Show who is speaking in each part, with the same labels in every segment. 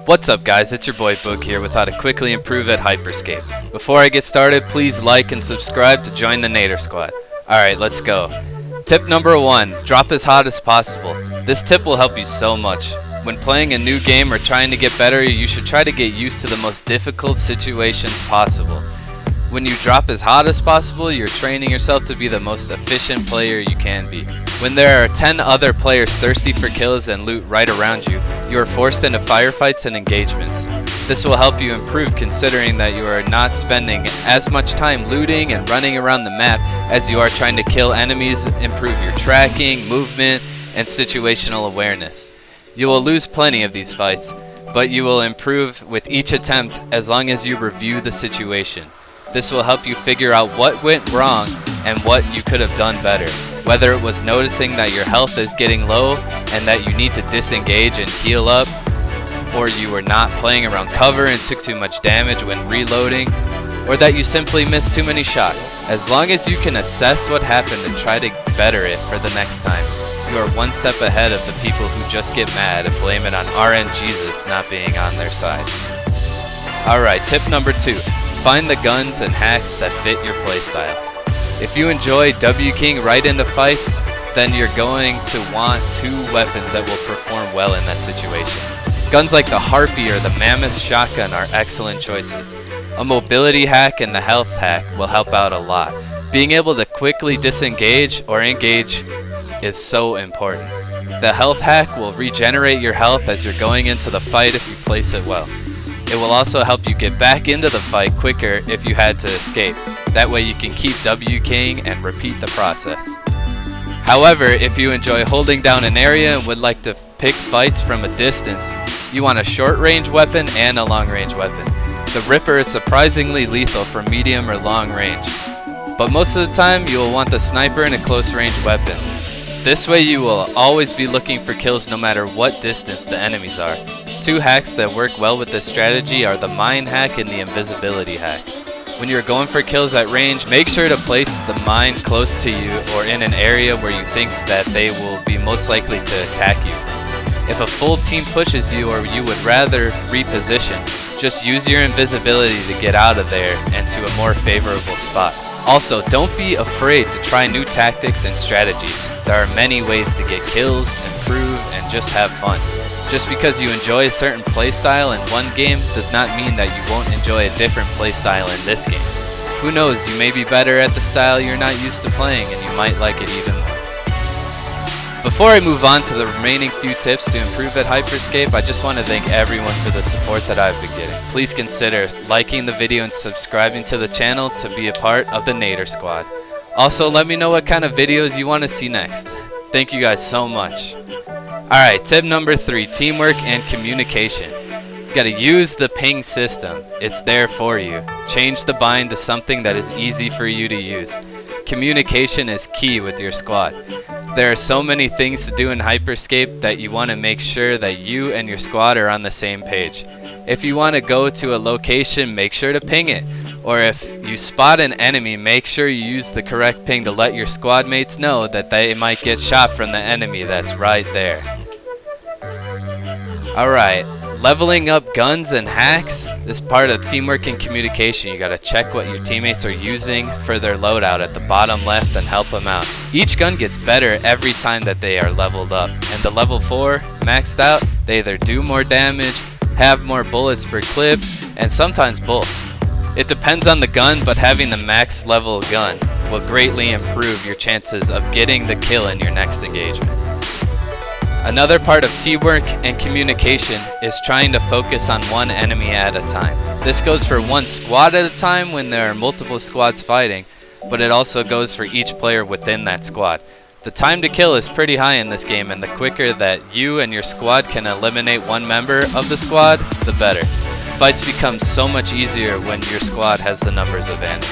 Speaker 1: What's up guys, it's your boy Boog here with how to quickly improve at Hyper Scape. Before I get started, please like and subscribe to join the Nader squad. Alright, let's go. Tip number 1, drop as hot as possible. This tip will help you so much. When playing a new game or trying to get better, you should try to get used to the most difficult situations possible. When you drop as hot as possible, you're training yourself to be the most efficient player you can be. When there are 10 other players thirsty for kills and loot right around you, you are forced into firefights and engagements. This will help you improve considering that you are not spending as much time looting and running around the map as you are trying to kill enemies, improve your tracking, movement, and situational awareness. You will lose plenty of these fights, but you will improve with each attempt as long as you review the situation. This will help you figure out what went wrong and what you could have done better. Whether it was noticing that your health is getting low and that you need to disengage and heal up, or you were not playing around cover and took too much damage when reloading, or that you simply missed too many shots. As long as you can assess what happened and try to better it for the next time, you are one step ahead of the people who just get mad and blame it on RNGesus not being on their side. Alright, tip number 2. Find the guns and hacks that fit your playstyle. If you enjoy W-King right into fights, then you're going to want 2 weapons that will perform well in that situation. Guns like the Harpy or the Mammoth Shotgun are excellent choices. A mobility hack and the health hack will help out a lot. Being able to quickly disengage or engage is so important. The health hack will regenerate your health as you're going into the fight if you place it well. It will also help you get back into the fight quicker if you had to escape. That way you can keep W-King and repeat the process. However, if you enjoy holding down an area and would like to pick fights from a distance, you want a short range weapon and a long range weapon. The Ripper is surprisingly lethal for medium or long range, but most of the time you will want the Sniper and a close range weapon. This way you will always be looking for kills no matter what distance the enemies are. 2 hacks that work well with this strategy are the Mine hack and the Invisibility hack. When you're going for kills at range, make sure to place the mine close to you or in an area where you think that they will be most likely to attack you. If a full team pushes you or you would rather reposition, just use your invisibility to get out of there and to a more favorable spot. Also, don't be afraid to try new tactics and strategies. There are many ways to get kills, improve, and just have fun. Just because you enjoy a certain playstyle in one game does not mean that you won't enjoy a different playstyle in this game. Who knows, you may be better at the style you're not used to playing and you might like it even more. Before I move on to the remaining few tips to improve at Hyper Scape, I just want to thank everyone for the support that I've been getting. Please consider liking the video and subscribing to the channel to be a part of the Nader squad. Also, let me know what kind of videos you want to see next. Thank you guys so much. Alright, tip number 3, teamwork and communication. You gotta use the ping system. It's there for you. Change the bind to something that is easy for you to use. Communication is key with your squad. There are so many things to do in Hyper Scape that you want to make sure that you and your squad are on the same page. If you want to go to a location, make sure to ping it. Or if you spot an enemy, make sure you use the correct ping to let your squad mates know that they might get shot from the enemy that's right there. Alright, leveling up guns and hacks is part of teamwork and communication. You gotta check what your teammates are using for their loadout at the bottom left and help them out. Each gun gets better every time that they are leveled up, and the level 4 maxed out, they either do more damage, have more bullets per clip, and sometimes both. It depends on the gun, but having the max level gun will greatly improve your chances of getting the kill in your next engagement. Another part of teamwork and communication is trying to focus on one enemy at a time. This goes for one squad at a time when there are multiple squads fighting, but it also goes for each player within that squad. The time to kill is pretty high in this game, and the quicker that you and your squad can eliminate one member of the squad, the better. Fights become so much easier when your squad has the numbers advantage.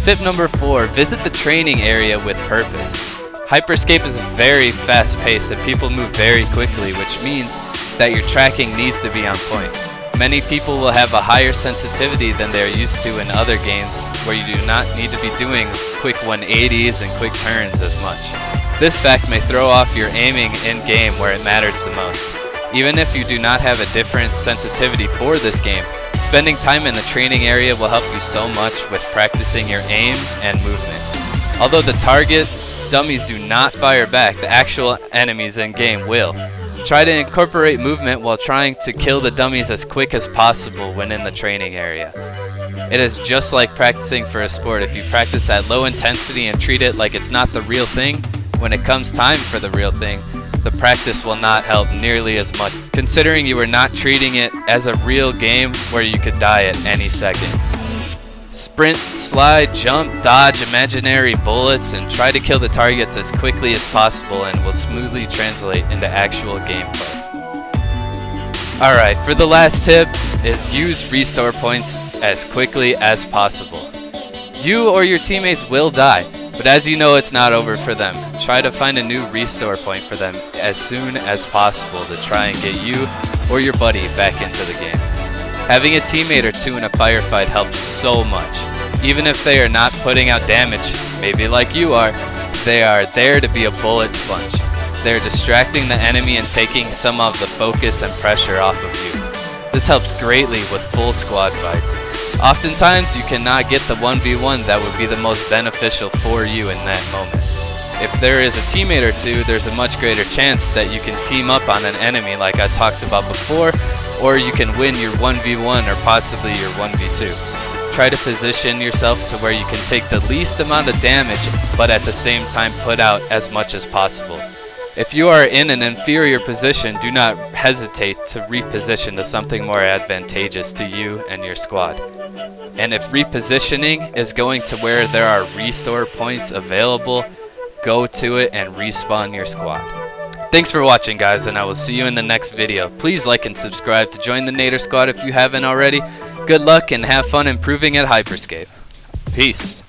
Speaker 1: Tip number 4, visit the training area with purpose. Hyper Scape is very fast paced and people move very quickly, which means that your tracking needs to be on point. Many people will have a higher sensitivity than they are used to in other games where you do not need to be doing quick 180s and quick turns as much. This fact may throw off your aiming in game where it matters the most. Even if you do not have a different sensitivity for this game, spending time in the training area will help you so much with practicing your aim and movement. Although the target dummies do not fire back, the actual enemies in game will. Try to incorporate movement while trying to kill the dummies as quick as possible when in the training area. It is just like practicing for a sport. If you practice at low intensity and treat it like it's not the real thing, when it comes time for the real thing, the practice will not help nearly as much, considering you are not treating it as a real game where you could die at any second. Sprint, slide, jump, dodge imaginary bullets, and try to kill the targets as quickly as possible, and will smoothly translate into actual gameplay. Alright, for the last tip is use restore points as quickly as possible. You or your teammates will die, but as you know, it's not over for them. Try to find a new restore point for them as soon as possible to try and get you or your buddy back into the game. Having a teammate or two in a firefight helps so much. Even if they are not putting out damage, maybe like you are, they are there to be a bullet sponge. They are distracting the enemy and taking some of the focus and pressure off of you. This helps greatly with full squad fights. Oftentimes you cannot get the 1v1 that would be the most beneficial for you in that moment. If there is a teammate or two, there's a much greater chance that you can team up on an enemy like I talked about before, or you can win your 1v1 or possibly your 1v2. Try to position yourself to where you can take the least amount of damage, but at the same time put out as much as possible. If you are in an inferior position, do not hesitate to reposition to something more advantageous to you and your squad. And if repositioning is going to where there are restore points available, go to it and respawn your squad. Thanks for watching, guys, and I will see you in the next video. Please like and subscribe to join the Nader Squad if you haven't already. Good luck and have fun improving at Hyper Scape. Peace.